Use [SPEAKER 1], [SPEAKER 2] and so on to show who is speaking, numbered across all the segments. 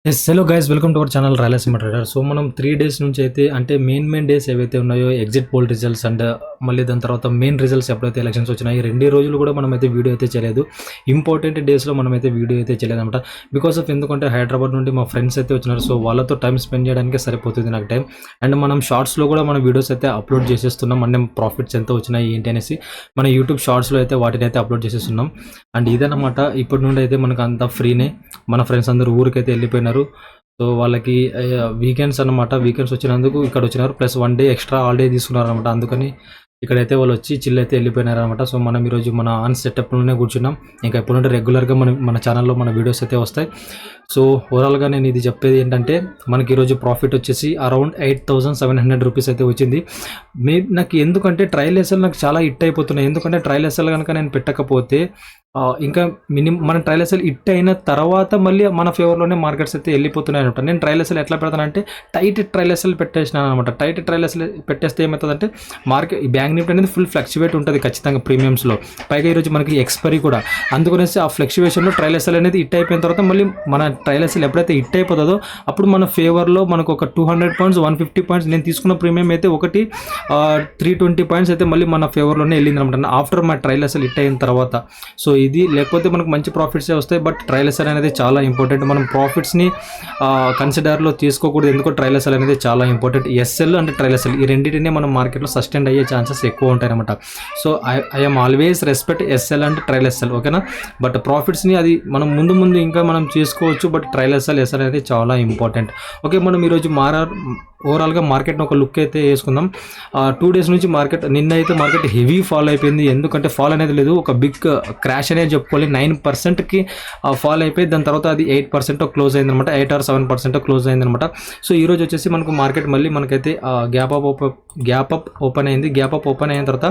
[SPEAKER 1] Hello guys, welcome to our channel Rayalaseema trader. So మనం 3 days నుంచి అయితే అంటే మెయిన్ డేస్ ఏవైతే ఉన్నాయో ఎగ్జిట్ పోల్ రిజల్ట్స్ అండ్ మళ్ళీ దాని తర్వాత మెయిన్ రిజల్ట్స్ ఎప్పుడైతే ఎలక్షన్స్ వచ్చినాయి 2 రోజులు కూడా మనమైతే వీడియో అయితే చేయలేదు. ఇంపార్టెంట్ డేస్లో మనమైతే వీడియో అయితే చేయలేదు అనమాట. బికాస్ ఆఫ్ ఎందుకంటే హైదరాబాద్ నుండి మా ఫ్రెండ్స్ అయితే వచ్చినారు. సో వాళ్ళతో టైం స్పెండ్ చేయడానికి సరిపోతుంది నాకు టైం. అండ్ మనం షార్ట్స్లో కూడా మన వీడియోస్ అయితే అప్లోడ్ చేసేస్తున్నాం. అంటే ప్రాఫిట్స్ ఎంత వచ్చినాయి ఏంటి అనేసి మన యూట్యూబ్ షార్ట్స్లో అయితే వాటిని అయితే అప్లోడ్ చేసేస్తున్నాం. అండ్ ఇదన్నమాట, ఇప్పటి నుండి అయితే మనకు అంతా ఫ్రీనే. మన ఫ్రెండ్స్ అందరూ ఊరికైతే వెళ్ళిపోయినారు. సో వాళ్ళకి వీకెండ్స్ అనమాట. వీకెండ్స్ వచ్చినందుకు ఇక్కడ వచ్చినారు. ప్లస్ 1 డే ఎక్స్ట్రా హాలిడే తీసుకున్నారు అనమాట. అందుకని ఇక్కడైతే వాళ్ళు వచ్చి చిల్ అయితే వెళ్ళిపోయినారు అనమాట. సో మనం ఈరోజు మన ఆన్ సెటప్లోనే కూర్చున్నాం. ఇంకా ఎప్పుడంటే రెగ్యులర్గా మన ఛానల్లో మన వీడియోస్ అయితే వస్తాయి. సో ఓవరాల్గా నేను ఇది చెప్పేది ఏంటంటే, మనకి ఈరోజు ప్రాఫిట్ వచ్చేసి అరౌండ్ 8,700 రూపీస్ అయితే వచ్చింది. నాకు ఎందుకంటే ట్రయల్ ఎస్ఎల్ నాకు చాలా హిట్ అయిపోతున్నాయి. ఎందుకంటే ట్రయల్ ఎస్ఎల్ కనుక నేను పెట్టకపోతే ఇంకా మన ట్రయల్ ఎస్ఎల్ హిట్ అయిన తర్వాత మళ్ళీ మన ఫేవర్లోనే మార్కెట్స్ అయితే వెళ్ళిపోతున్నాయి అనమాట. నేను ట్రయల్ ఎస్ఎల్ ఎట్లా పెడతానంటే టైట్ ట్రయల్ ఎస్ఎల్ పెట్టేసినాను అనమాట. టైట్ ట్రయల్ ఎస్ఎల్ పెట్టేస్తే ఏమవుతుందంటే బ్యాంక్ నిఫ్టీ అనేది ఫుల్ ఫ్లక్చువేట్ ఉంటుంది ఖచ్చితంగా ప్రీమియమ్స్లో. పైగా ఈరోజు మనకి ఎక్స్పైరీ కూడా. అందుకనేసి ఆ ఫ్లక్చువేషన్లో ట్రయల్ ఎస్ఎల్ అనేది హిట్ అయిపోయిన తర్వాత మళ్ళీ మన ట్రయల్ ఎస్ఎల్ ఎప్పుడైతే హిట్ అయిపోతుందో అప్పుడు మన ఫేవర్లో మనకు ఒక 200 పాయింట్స్ 150 పాయింట్స్ నేను తీసుకున్న ప్రీమియం అయితే ఒకటి 320 పాయింట్స్ అయితే మళ్ళీ మన ఫేవర్లోనే వెళ్ళింది అనమాట ఆఫ్టర్ మా ట్రయల్ ఎస్ఎల్ హిట్ అయిన తర్వాత. సో ఇది లేకపోతే మనకు మంచి ప్రాఫిట్సే వస్తాయి. బట్ ట్రయల్ ఎస్ఎల్ అనేది చాలా ఇంపార్టెంట్. మనం ప్రాఫిట్స్ని కన్సిడర్లో తీసుకోకూడదు. ఎందుకో ట్రయల్ ఎస్ఎల్ అనేది చాలా ఇంపార్టెంట్. ఎస్ఎల్ అంటే ట్రయల్ ఎస్ఎల్ ఈ రెండింటినే మనం మార్కెట్లో సస్టైన్ అయ్యే ఛాన్సెస్ ఎక్కువ ఉంటాయి అనమాట. So I'm always respect SL and trial SL, ఓకేనా. బట్ ప్రాఫిట్స్ని అది మనం ముందు ఇంకా మనం చేసుకోవచ్చు. బట్ ట్రయల్ ఎస్ఎల్ అనేది చాలా ఇంపార్టెంట్. ఓకే, మనం ఈరోజు ఓవరాల్గా మార్కెట్ని ఒక లుక్ అయితే వేసుకుందాం. 2 డేస్ నుంచి నిన్న అయితే మార్కెట్ హెవీ ఫాల్ అయిపోయింది. ఎందుకంటే ఫాల్ అనేది లేదు, ఒక బిగ్ క్రాష్ అనేది చెప్పుకోవాలి. 9%కి ఫాల్ అయిపోయి దాని తర్వాత అది 8% క్లోజ్ అయిందనమాట. 8 or 7% క్లోజ్ అయిందనమాట. సో ఈరోజు వచ్చేసి మనకు మార్కెట్ మళ్ళీ మనకైతే గ్యాప్ అప్ ఓపెన్ అయింది. గ్యాప్ అప్ ఓపెన్ అయిన తర్వాత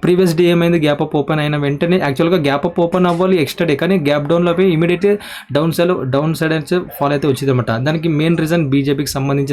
[SPEAKER 1] ప్రీవియస్ డే ఏమైంది, గ్యాప్ అప్ ఓపెన్ అయిన వెంటనే యాక్చువల్గా గ్యాప్ అప్ ఓపెన్ అవ్వాలి ఎక్స్ట్రా డే, కానీ గ్యాప్ డౌన్లో పోయి ఇమీడియట్గా డౌన్ సైడ్ అయితే ఫాల్ అయితే వచ్చింది అనమాట. దానికి మెయిన్ రీజన్ బీజేపీకి సంబంధించిన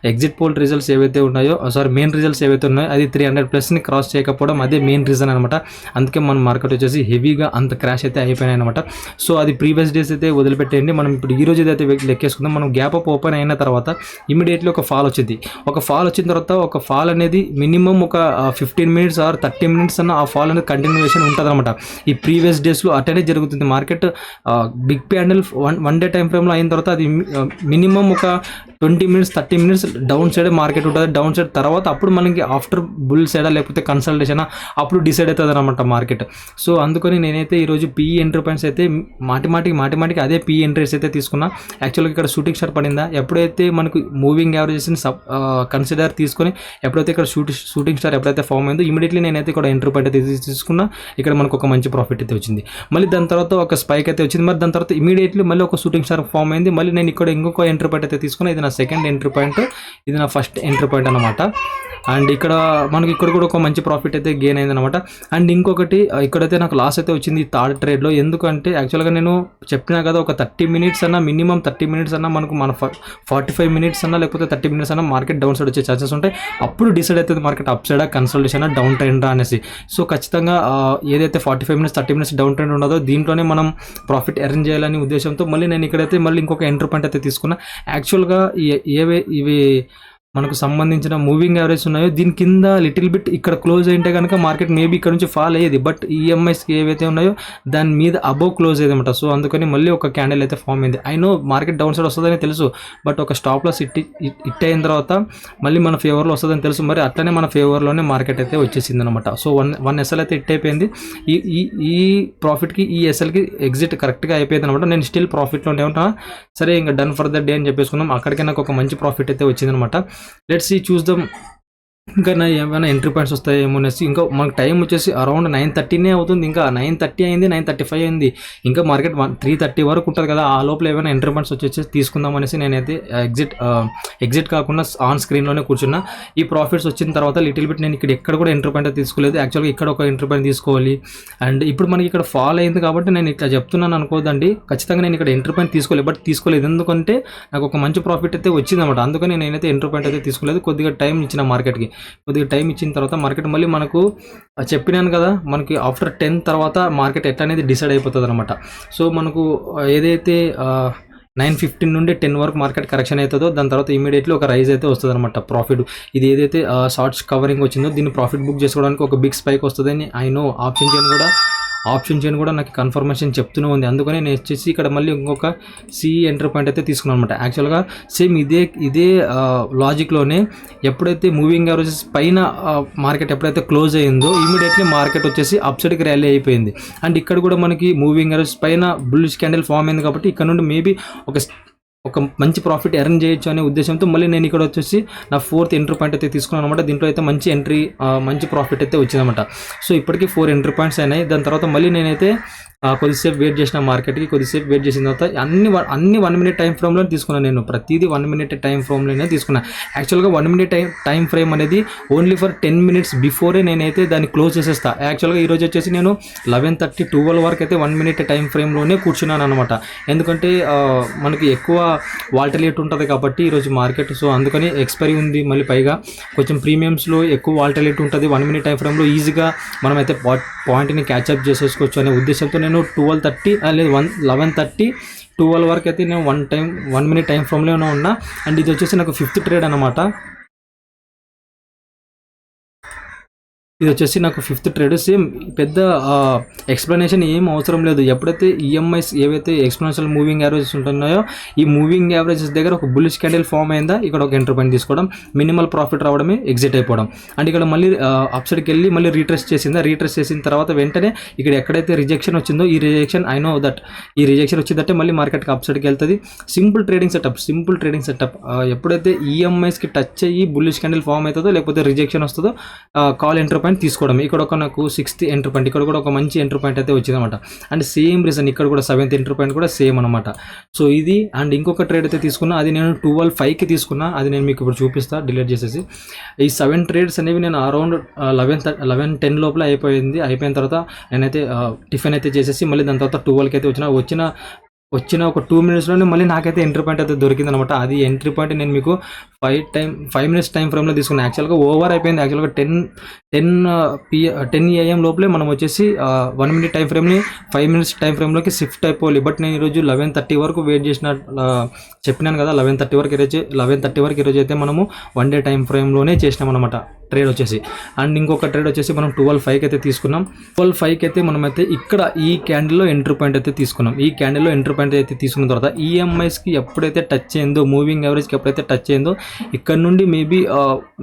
[SPEAKER 1] ఎగ్జిట్ పోల్ రిజల్ట్స్ ఏవైతే ఉన్నాయో మెయిన్ రిజల్ట్స్ ఏవైతే ఉన్నాయో అది 300+ క్రాస్ చేయకపోవడం, అదే మెయిన్ రీజన్ అనమాట. అందుకే మన మార్కెట్ వచ్చేసి హెవీగా అంత క్రాష్ అయితే అయిపోయినాయి అనమాట. సో అది ప్రీవియస్ డేస్ అయితే వదిలిపెట్టేయండి. మనం ఇప్పుడు ఈ రోజు అయితే లెక్కేసుకుందాం. మనం గ్యాప్ అప్ ఓపెన్ అయిన తర్వాత ఇమీడియట్లీ ఒక ఫాల్ వచ్చింది. ఒక ఫాల్ వచ్చిన తర్వాత ఒక ఫాల్ అనేది మినిమం ఒక 15 మినిట్స్ ఆర్ 30 మినిట్స్ అన్న ఆ ఫాల్ అనేది కంటిన్యూషన్ ఉంటుంది అనమాట. ఈ ప్రీవియస్ డేస్లో అటనే జరుగుతుంది. Market big candle one day time ఫ్రేమ్లో అయిన తర్వాత అది మినిమం ఒక 20 minutes 30 minutes down side market ఉంటుంది. డౌన్ సైడ్ తర్వాత అప్పుడు మనకి ఆఫ్టర్ బుల్ సైడా లేకపోతే కన్సల్టేషన్ అప్పుడు డిసైడ్ అవుతుంది అనమాట మార్కెట్. సో అందుకని నేనైతే ఈరోజు పిఈ ఎంట్రీ పాయింట్స్ అయితే మాటిమాటికి అదే పిఈ ఎంట్రీస్ అయితే తీసుకున్నా. యాక్చువల్గా ఇక్కడ షూటింగ్ స్టార్ పడిందా, ఎప్పుడైతే మనకు మూవింగ్ యావరేజెస్ని కన్సిడర్ తీసుకొని ఎప్పుడైతే ఇక్కడ షూటింగ్ స్టార్ ఎప్పుడైతే ఫామ్ అయిందో ఇమీడియట్లీ నేనైతే ఇక్కడ ఎంట్రీ పాయింట్ అయితే తీసుకున్నా. ఇక్కడ మనకు ఒక మంచి ప్రాఫిట్ అయితే వచ్చింది. మళ్ళీ దాని తర్వాత ఒక స్పైక్ అయితే వచ్చింది. మరి దాని తర్వాత ఇమీడియట్లీ మళ్ళీ ఒక షూటింగ్ స్టార్ ఫామ్ అయింది. మళ్ళీ నేను ఇక్కడ ఇంకొక ఎంట్రీ పాయింట్ అయితే తీసుకున్నా. ఇది నా సెకండ్ ఎంట్రీ పాయింట్, ఇది నా ఫస్ట్ ఎంట్రీ పాయింట్ అనమాట. అండ్ మనకి ఇక్కడ కూడా ఒక మంచి ప్రాఫిట్ అయితే గెయిన్ అయిందనమాట. అండ్ ఇంకొకటి ఇక్కడైతే నాకు లాస్ అయితే వచ్చింది థర్డ్ ట్రేడ్లో. ఎందుకంటే యాక్చువల్గా నేను చెప్పినా కదా, ఒక 30 మినిట్స్ అన్న మినిమం 30 మినిట్స్ అన్న మనకు మన 45 మినిట్స్ అన్న లేకపోతే 30 మినిట్స్ అన్న మార్కెట్ డౌన్ సైడ్ వచ్చే ఛాన్సెస్ ఉంటాయి. అప్పుడు డిసైడ్ అవుతుంది market up side consultation down trend అనేసి. సో ఖచ్చితంగా ఏదైతే 45 మినిట్స్ 30 మినిట్స్ డౌన్ ట్రెండ్ ఉండదో దీంట్లోనే మనం ప్రాఫిట్ ఎర్న్ చేయాలనే ఉద్దేశంతో మళ్ళీ నేను ఇక్కడైతే మళ్ళీ ఇంకొక ఎంట్రీ పాయింట్ అయితే తీసుకున్నా. యాక్చువల్గా ఇవి మనకు సంబంధించిన మూవింగ్ యావరేజ్ ఉన్నాయో దీని కింద లిటిల్ బిట్ ఇక్కడ క్లోజ్ అయింటే కనుక మార్కెట్ మేబీ ఇక్కడ నుంచి ఫాల్ అయ్యేది. బట్ ఈఎంఐస్కి ఏవైతే ఉన్నాయో దాని మీద అబోవ్ క్లోజ్ అయ్యేది అనమాట. సో అందుకని మళ్ళీ ఒక క్యాండిల్ అయితే ఫామ్ అయింది. I know market down side వస్తుందని తెలుసు, బట్ ఒక స్టాప్ లాస్ హిట్ అయిన తర్వాత మళ్ళీ మన ఫేవర్లో వస్తుందని తెలుసు. మరి అట్లనే మన ఫేవర్లోనే మార్కెట్ అయితే వచ్చేసింది అనమాట. సో వన్ ఎస్ఎల్ అయితే హిట్ అయిపోయింది. ఈ ప్రాఫిట్కి ఈ ఎస్ఎల్కి ఎగ్జిట్ కరెక్ట్గా అయిపోయింది అనమాట. నేను స్టిల్ ప్రాఫిట్లోనే ఉంటా. సరే ఇంకా డన్ ఫర్ ద డే అని చెప్పేసుకున్నాం. అక్కడికి నాకు ఒక మంచి ప్రాఫిట్ అయితే వచ్చిందనమాట. లెట్స్ సీ, చూద్దాం ఇంకా ఏమైనా ఎంట్రీ పాయింట్స్ వస్తాయేమో అనేసి. ఇంకా మనకు టైం వచ్చేసి అరౌండ్ 9:30 అవుతుంది. ఇంకా 9:30 అయింది, 9:35 అయింది. ఇంకా మార్కెట్ 3:30 వరకు ఉంటుంది కదా. ఆ లోపల ఏమైనా ఎంట్రీ పాయింట్స్ వచ్చేసి తీసుకుందాం అనేసి నేనైతే ఎగ్జిట్ కాకుండా ఆన్ స్క్రీన్లోనే కూర్చున్నా. ఈ ప్రాఫిట్స్ వచ్చిన తర్వాత లిటిల్ బిట్ నేను ఎక్కడ కూడా ఎంట్రీ పాయింట్ తీసుకోలేదు. యాక్చువల్గా ఇక్కడ ఒక ఎంట్రీ పాయింట్ తీసుకోవాలి. అండ్ ఇప్పుడు మనకి ఇక్కడ ఫాల్ అయింది కాబట్టి నేను ఇట్లా చెప్తున్నాను అనుకోదండి. ఖచ్చితంగా నేను ఇక్కడ ఎంట్రీ పాయింట్ తీసుకోలేదు. ఎందుకంటే నాకు ఒక మంచి ప్రాఫిట్ అయితే వచ్చిందన్నమాట. అందుకని నేనైతే ఎంట్రీ పాయింట్ అయితే తీసుకోలేదు. కొద్దిగా టైం ఇచ్చిన మార్కెట్కి. కొద్దిగా టైం ఇచ్చిన తర్వాత మార్కెట్ మళ్ళీ మనకు చెప్పినాను కదా, మనకి ఆఫ్టర్ 10 తర్వాత మార్కెట్ ఎట్లా అనేది డిసైడ్ అయిపోతుంది అనమాట. సో మనకు ఏదైతే 9:15 నుండి 10 వరకు మార్కెట్ కరెక్షన్ అవుతుందో దాని తర్వాత ఇమీడియట్లీ ఒక రైజ్ అయితే వస్తుంది అనమాట ప్రాఫిట్. ఇది ఏదైతే షార్ట్స్ కవరింగ్ వచ్చిందో దీన్ని ప్రాఫిట్ బుక్ చేసుకోవడానికి ఒక బిగ్ స్పైక్ వస్తుందని ఐ నో. ఆప్షన్ చైన్ కూడా నాకు కన్ఫర్మేషన్ చెప్తూనే ఉంది. అందుకని నేను వచ్చేసి ఇక్కడ మళ్ళీ ఇంకొక సిఈ ఎంటర్ పాయింట్ అయితే తీసుకున్నాను అనమాట. యాక్చువల్గా సేమ్ ఇదే లాజిక్లోనే ఎప్పుడైతే మూవింగ్ యావరేజెస్ పైన మార్కెట్ ఎప్పుడైతే క్లోజ్ అయ్యిందో ఇమీడియట్లీ మార్కెట్ వచ్చేసి అప్ సైడ్కి ర్యాలీ అయిపోయింది. అండ్ ఇక్కడ కూడా మనకి మూవింగ్ యావరేజ్ పైన బుల్లిష్ క్యాండిల్ ఫామ్ అయింది కాబట్టి ఇక్కడ నుండి మేబీ ఒక మంచి ప్రాఫిట్ ఎర్న్ చేయొచ్చు అనే ఉద్దేశంతో మళ్ళీ నేను ఇక్కడ వచ్చేసి నా 4th ఎంట్రీ పాయింట్ అయితే తీసుకున్నాను అనమాట. దీంట్లో అయితే మంచి ప్రాఫిట్ అయితే వచ్చిందన్నమాట. సో ఇప్పటికీ 4 ఎంట్రీ పాయింట్స్ అయినాయి. దాని తర్వాత మళ్ళీ నేనైతే కొద్దిసేపు వెయిట్ చేసిన మార్కెట్కి. కొద్దిసేపు వెయిట్ చేసిన తర్వాత అన్ని 1 మినిట్ టైం ఫ్రేమ్లో తీసుకున్నాను. నేను ప్రతిదీ 1 మినిట్ టైం ఫ్రేమ్లోనే తీసుకున్నాను. యాక్చువల్గా 1 మినిట్ టైం ఫ్రేమ్ అనేది ఓన్లీ ఫర్ 10 మినిట్స్ బిఫోరే నేనైతే దాన్ని క్లోజ్ చేసేస్తాను. యాక్చువల్గా ఈరోజు వచ్చేసి నేను 11:30 12 వరకు అయితే 1 మినిట్ టైం ఫ్రేమ్లోనే కూర్చున్నాను అనమాట. ఎందుకంటే మనకి ఎక్కువ వాల్టిలిటీ ఉంటుంది కాబట్టి ఈరోజు మార్కెట్. సో అందుకని ఎక్స్పైరీ ఉంది, మళ్ళీ పైగా కొంచెం ప్రీమియమ్స్లో ఎక్కువ వాల్టిలిటీ ఉంటుంది. 1 మినిట్ టైం ఫ్రేమ్లో ఈజీగా మనమైతే పాయింట్ని క్యాచ్అప్ చేసేసుకోవచ్చు అనే ఉద్దేశంతో నేను 12:30 లేదు 11:30 12 వరకు అయితే నేను 1 మినిట్ టైం ఫ్రేమ్లోనే ఉన్నా. అండ్ ఇది వచ్చేసి నాకు 5th ట్రేడ్ అనమాట. ఇది వచ్చేసి నాకు 5th ట్రేడ్. సేమ్ పెద్ద ఎక్స్ప్లెనేషన్ ఏం అవసరం లేదు. ఎప్పుడైతే ఈఎంఐస్ ఏవైతే ఎక్స్పోనెన్షియల్ మూవింగ్ యావరేజెస్ ఉంటున్నాయో ఈ మూవింగ్ యావరేజెస్ దగ్గర ఒక బుల్లిష్ క్యాండిల్ ఫామ్ అయిందా ఇక్కడ ఒక ఎంటర్ పాయింట్ తీసుకోవడం, మినిమల్ ప్రాఫిట్ రావడమే, ఎగ్జిట్ అయిపోవడం. అండ్ ఇక్కడ మళ్ళీ అప్సైడ్కి వెళ్ళి మళ్ళీ రీట్రెస్ చేసిన తర్వాత వెంటనే ఇక్కడ ఎక్కడైతే రిజెక్షన్ వచ్చిందో ఈ రిజెక్షన్ ఐ నో దట్ ఈ రిజెక్షన్ వచ్చిందంటే మళ్ళీ మార్కెట్కి అప్సైడ్కి వెళ్తుంది. Simple trading setup. ఎప్పుడైతే ఈఎంఐస్కి టచ్ అయ్యి బుల్లిష్ క్యాండిల్ ఫామ్ అవుతుందో లేకపోతే రిజెక్షన్ వస్తుందో కాల్ ఎంటర్ పాయింట్ తీసుకోవడం. ఇక్కడ ఒక నాకు 6th ఎంటర్ పాయింట్, ఇక్కడ కూడా ఒక మంచి ఎంటర్ పాయింట్ అయితే వచ్చిందన్నమాట. అండ్ సేమ్ రీజన్ ఇక్కడ కూడా 7th ఎంటర్ పాయింట్ కూడా సేమ్ అనమాట. సో ఇది అండ్ ఇంకొక ట్రేడ్ అయితే తీసుకున్నా, అది నేను 12:05కి తీసుకున్నా. అది నేను మీకు ఇప్పుడు చూపిస్తా డిలీట్ చేసేసి. ఈ 7 ట్రేడ్స్ అనేవి నేను అరౌండ్ 11:10 లోపల అయిపోయిన తర్వాత నేనైతే టిఫిన్ అయితే చేసేసి మళ్ళీ దాని తర్వాత 12కి అయితే వచ్చిన ఒక 2 మినిట్స్లోనే మళ్ళీ నాకైతే ఎంట్రీ పాయింట్ అయితే దొరికింది అనమాట. అది ఎంట్రీ పాయింట్ నేను మీకు 5 మినిట్స్ టైం ఫ్రేమ్లో తీసుకున్నాను. యాక్చువల్గా ఓవర్ అయిపోయింది. యాక్చువల్గా 10 AM లోపలే మనం వచ్చేసి 1 మినిట్ టైం ఫ్రేమ్ని 5 మినిట్స్ టైం ఫ్రేమ్లోకి షిఫ్ట్ అయిపోవాలి. బట్ నేను ఈరోజు 11:30 వరకు వెయిట్ చేసిన చెప్పినాను కదా. 11:30 వరకు ఈరోజు అయితే మనము 1 డే టైం ఫ్రేమ్లోనే చేసినాం అనమాట ట్రేడ్ వచ్చేసి. అండ్ ఇంకొక ట్రేడ్ వచ్చేసి మనం 12:05కి అయితే తీసుకున్నాం. 12:05కి అయితే మనమైతే ఇక్కడ ఈ క్యాండిల్లో ఎంట్రీ పాయింట్ అయితే తీసుకున్నాం. ఈ క్యాండిల్లో ఎంట్రీ పాయింట్ అయితే తీసుకున్న తర్వాత ఈఎంఐస్కి ఎప్పుడైతే టచ్ అయిందో, మూవింగ్ యావరేజ్కి ఎప్పుడైతే టచ్ అయిందో ఇక్కడ నుండి మేబీ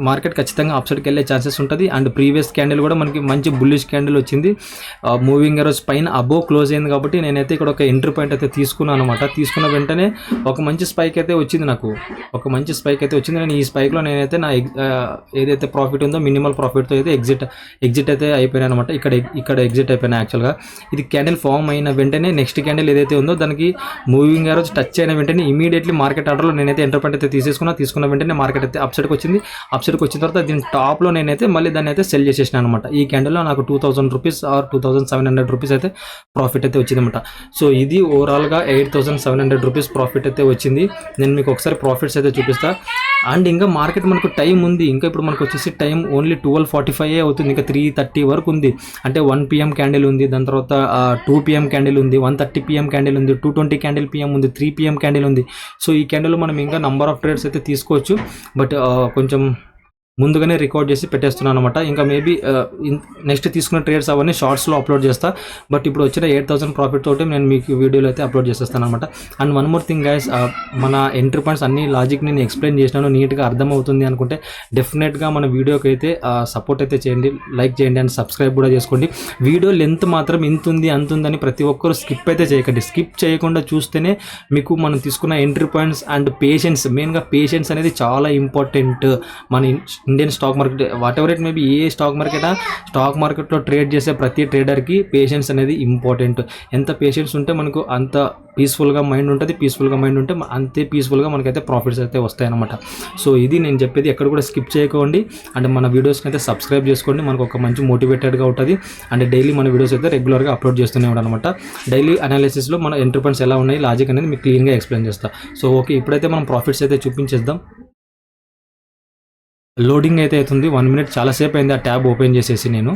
[SPEAKER 1] మార్కెట్ ఖచ్చితంగా అప్సైడ్కి వెళ్ళే ఛాన్సెస్ ఉంటుంది. అండ్ ప్రీవియస్ క్యాండిల్ కూడా మనకి మంచి బుల్లిష్ క్యాండిల్ వచ్చింది. మూవింగ్ యావరేజ్ పైన అబోవ్ క్లోజ్ అయింది కాబట్టి నేనైతే ఇక్కడ ఒక ఎంట్రీ పాయింట్ అయితే తీసుకున్నాను అనమాట. తీసుకున్న వెంటనే ఒక మంచి స్పైక్ అయితే వచ్చింది. నేను ఈ స్పైక్లో నేనైతే నా ఏదైతే ప్రాఫిట్ ఉందో మినిమల్ ప్రాఫిట్తో అయితే ఎగ్జిట్ అయితే అయిపోయినా అనమాట. ఇక్కడ ఎగ్జిట్ అయిపోయినా. యాక్చువల్గా ఇది క్యాండిల్ ఫామ్ అయిన వెంటనే నెక్స్ట్ క్యాండిల్ ఏదైతే ఉందో దానికి మూవింగ్ యావరేజ్ టచ్ అయిన వెంటనే ఇమీడియట్లీ మార్కెట్ ఆర్డర్లో నేనైతే ఎంటర్ పాయింట్ అయితే తీసుకున్న వెంటనే మార్కెట్ అయితే అప్సైడ్కి వచ్చింది. అప్సైడ్కి వచ్చిన తర్వాత దీని టాప్లో నేనైతే మళ్ళీ దాన్ని అయితే సెల్ చేసేసిన అనమాట. ఈ క్యాండిల్లో నాకు 2000 రూపీస్ ఆర్ 2700 రూపీస్ అయితే ప్రాఫిట్ అయితే వచ్చిందన్నమాట. సో ఇది ఓవరాల్గా 8700 రూపీస్ ప్రాఫిట్ అయితే వచ్చింది. నేను మీకు ఒకసారి ప్రాఫిట్స్ అయితే చూపిస్తా. అండ్ ఇంకా మార్కెట్ మనకు టైం ఉంది. ఇంకా ఇప్పుడు మనకు వచ్చేసి టైం ఓన్లీ 12:45 అవుతుంది. ఇంకా 3:30 వరకు ఉంది. అంటే 1 PM క్యాండిల్ ఉంది, దాని తర్వాత 2 PM క్యాండిల్ ఉంది, 1:30 PM క్యాండిల్ ఉంది, 2:20 క్యాండిల్ PM ఉంది, 3 PM క్యాండిల్ ఉంది. సో ఈ క్యాండిల్లో మనం ఇంకా నంబర్ ఆఫ్ ట్రేడ్స్ అయితే తీసుకోవచ్చు. బట్ కొంచెం ముందుగానే రికార్డ్ చేసి పెట్టేస్తున్నాను అనమాట. ఇంకా మేబీ నెక్స్ట్ తీసుకున్న ట్రేడ్స్ అవన్నీ షార్ట్స్లో అప్లోడ్ చేస్తా. బట్ ఇప్పుడు వచ్చిన 8000 ప్రాఫిట్ తోటి నేను మీకు వీడియోలో అయితే అప్లోడ్ చేసేస్తాను అనమాట. అండ్ 1 మోర్ థింగ్ గైస్, మన ఎంట్రీ పాయింట్స్ అన్ని లాజిక్ నేను ఎక్స్ప్లెయిన్ చేసినాను, నీట్గా అర్థమవుతుంది అనుకుంటే డెఫినెట్గా మన వీడియోకి అయితే సపోర్ట్ అయితే చేయండి, లైక్ చేయండి అండ్ సబ్స్క్రైబ్ కూడా చేసుకోండి. వీడియో లెంత్ మాత్రం ఇంతుంది అంతుందని ప్రతి ఒక్కరు స్కిప్ అయితే చేయకండి. స్కిప్ చేయకుండా చూస్తేనే మీకు మనం తీసుకున్న ఎంట్రీ పాయింట్స్ అండ్ పేషెన్స్, మెయిన్గా పేషెన్స్ అనేది చాలా ఇంపార్టెంట్. మన Indian stock market what ever it maybe, A stock మార్కెట్లో ట్రేడ్ చేసే ప్రతి ట్రేడర్కి పేషెన్స్ అనేది ఇంపార్టెంట్. ఎంత పేషెన్స్ ఉంటే మనకు అంత పీస్ఫుల్గా మైండ్ ఉంటుంది, అంతే పీస్ఫుల్గా మనకైతే ప్రాఫిట్స్ అయితే వస్తాయన్నమాట. సో ఇది నేను చెప్పేది, ఎక్కడ కూడా స్కిప్ చేయకండి. అండ్ మన వీడియోస్కి అయితే సబ్స్క్రైబ్ చేసుకోండి, మనకు ఒక మంచి మోటివేటెడ్గా ఉంటుంది. అండ్ డైలీ మన వీడియోస్ అయితే రెగ్యులర్గా అప్లోడ్ చేస్తూనే ఉంటాను అనమాట. డైలీ అనాలిసిస్లో మన ఎంట్రీ పాయింట్స్ ఎలా ఉన్నాయి, లాజిక్ అనేది మీకు క్లీన్గా ఎక్స్ప్లెయిన్ చేస్తాను. సో ఓకే, ఇప్పుడైతే మనం ప్రాఫిట్స్ అయితే చూపించేద్దాం. లోడింగ్ అయితే అవుతుంది. 1 మినిట్ చాలాసేపు అయింది ఆ ట్యాబ్ ఓపెన్ చేసేసి నేను.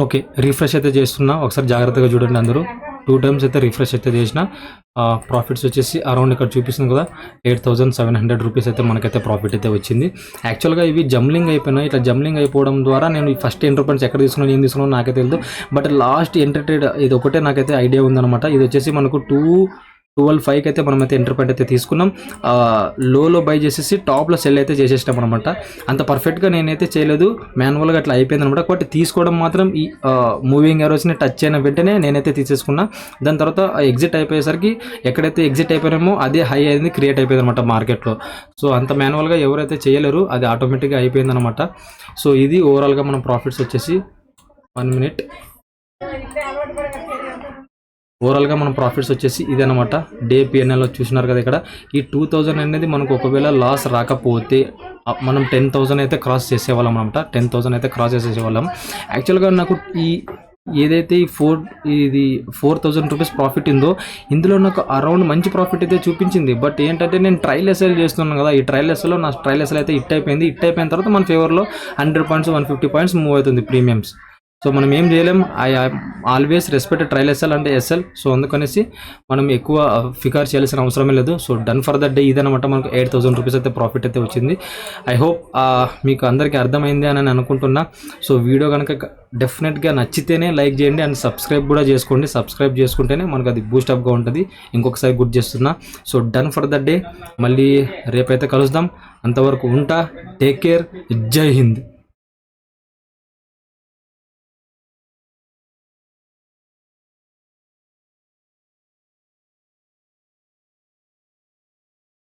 [SPEAKER 1] ఓకే. రిఫ్రెష్ అయితే చేస్తున్నా. ఒకసారి జాగ్రత్తగా చూడండి అందరూ. 2 టైమ్స్ అయితే రిఫ్రెష్ అయితే చేసిన. ప్రాఫిట్స్ వచ్చేసి అరౌండ్ ఇక్కడ చూపిస్తుంది కదా 8,700 రూపీస్ అయితే మనకైతే ప్రాఫిట్ అయితే వచ్చింది. యాక్చువల్గా ఇవి జంబ్లింగ్ అయిపోయినాయి. ఇట్లా జంబ్లింగ్ అయిపోవడం ద్వారా నేను ఫస్ట్ ఎంటర్ పాయింట్స్ ఎక్కడ తీసుకున్నాను, ఏం తీసుకున్నాను నాకైతే తెలియదు. బట్ లాస్ట్ ఎంటర్ ట్రేడ్ ఇది ఒకటే నాకైతే ఐడియా ఉందన్నమాట. ఇది వచ్చేసి మనకు 12.5కి అయితే మనమైతే ఎంటర్ పాయింట్ అయితే తీసుకున్నాం. లోలో బై చేసేసి టాప్లో సెల్ అయితే చేసేసినాం అనమాట. అంత పర్ఫెక్ట్గా నేనైతే చేయలేదు, మాన్యువల్గా అట్లా అయిపోయింది అనమాట. కాబట్టి తీసుకోవడం మాత్రం ఈ మూవింగ్ ఎరోస్ని టచ్ అయిన వెంటనే నేనైతే తీసేసుకున్నా. దాని తర్వాత ఎగ్జిట్ అయిపోయేసరికి ఎక్కడైతే ఎగ్జిట్ అయిపోయినామో అదే హై అనేది క్రియేట్ అయిపోయింది అనమాట మార్కెట్లో. సో అంత మాన్యువల్గా ఎవరైతే చేయలేరు, అది ఆటోమేటిక్గా అయిపోయింది అనమాట. సో ఇది ఓవరాల్గా మనం ప్రాఫిట్స్ వచ్చేసి 1 మినిట్. ఓవరాల్గా మన ప్రాఫిట్స్ వచ్చేసి ఇదనమాట. డే పిఎన్ఎల్లో చూసినారు కదా ఇక్కడ. ఈ 2000 అనేది మనకు ఒకవేళ లాస్ రాకపోతే మనం 10,000 అయితే క్రాస్ చేసేవాళ్ళం అనమాట. 10,000 అయితే క్రాస్ చేసేసేవాళ్ళం. యాక్చువల్గా నాకు ఏదైతే ఈ 4,000 రూపీస్ ప్రాఫిట్ ఉందో ఇందులో నాకు అరౌండ్ మంచి ప్రాఫిట్ అయితే చూపించింది. బట్ ఏంటంటే నేను ట్రయల్ ఎస్ఎల్ చేస్తున్నాను కదా, ఈ ట్రయల్ ఎస్ఎల్లో నా ట్రయల్ ఎస్ఎల్ అయితే హిట్ అయిపోయింది. హిట్ అయిపోయిన తర్వాత మన ఫేవర్లో 100 పాయింట్స్ 150 పాయింట్స్ మూవ్ అవుతుంది ప్రీమియమ్స్. సో మనం ఏం చేయలేం. I always respect trial SL అంటే ఎస్ఎల్. సో అందుకనేసి మనం ఎక్కువ ఫికర్ చేయాల్సిన అవసరమే లేదు. So done for the day ఇదనమాట. మనకు 8,000 రూపీస్ అయితే ప్రాఫిట్ అయితే వచ్చింది. ఐ హోప్ మీకు అందరికీ అర్థమైంది అని అనుకుంటున్నా. సో వీడియో కనుక డెఫినెట్గా నచ్చితేనే లైక్ చేయండి అండ్ సబ్స్క్రైబ్ కూడా చేసుకోండి. సబ్స్క్రైబ్ చేసుకుంటేనే మనకు అది బూస్టప్గా ఉంటుంది. ఇంకొకసారి గుర్తు చేస్తున్నా. So done for the day. మళ్ళీ రేపైతే కలుద్దాం. అంతవరకు ఉంటా. Take care. జై హింద్.